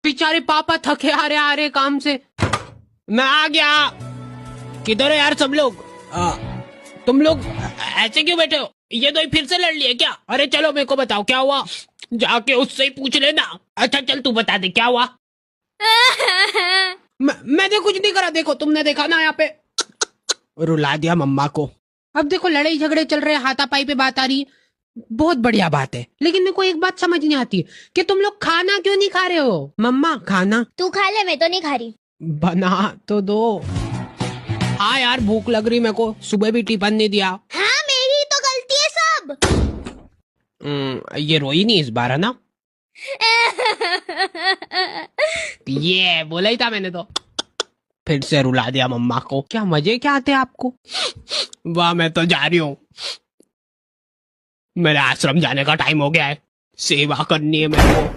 बेचारे पापा थके आ रहे काम से। मैं आ गया। किधर है यार सब लोग? तुम लोग ऐसे क्यों बैठे हो? ये तो फिर से लड़ लिए क्या? अरे चलो मेरे को बताओ क्या हुआ, जाके उससे ही पूछ लेना। अच्छा चल तू बता दे क्या हुआ। मैंने कुछ नहीं करा, देखो तुमने देखा ना यहाँ पे, रुला दिया मम्मा को। अब देखो लड़ाई झगड़े चल रहे, हाथापाई पे बात आ रही, बहुत बढ़िया बात है, लेकिन मेरे को एक बात समझ नहीं आती कि तुम लोग खाना क्यों नहीं खा रहे हो? मम्मा खाना तू खा ले, मैं तो नहीं खा रही। बना तो दो। हाँ यार भूख लग रही मेरे को, सुबह भी टिफिन नहीं दिया। हाँ मेरी तो गलती है सब। ये रोई नहीं इस बार है ना? ये बोला ही था मैंने तो। फिर से रुला दिया मम्मा को। क्या मजे क्या आते हैं आपको? वाह मैं तो जा रही हूँ, मेरे आश्रम जाने का टाइम हो गया है, सेवा करनी है मेरे को।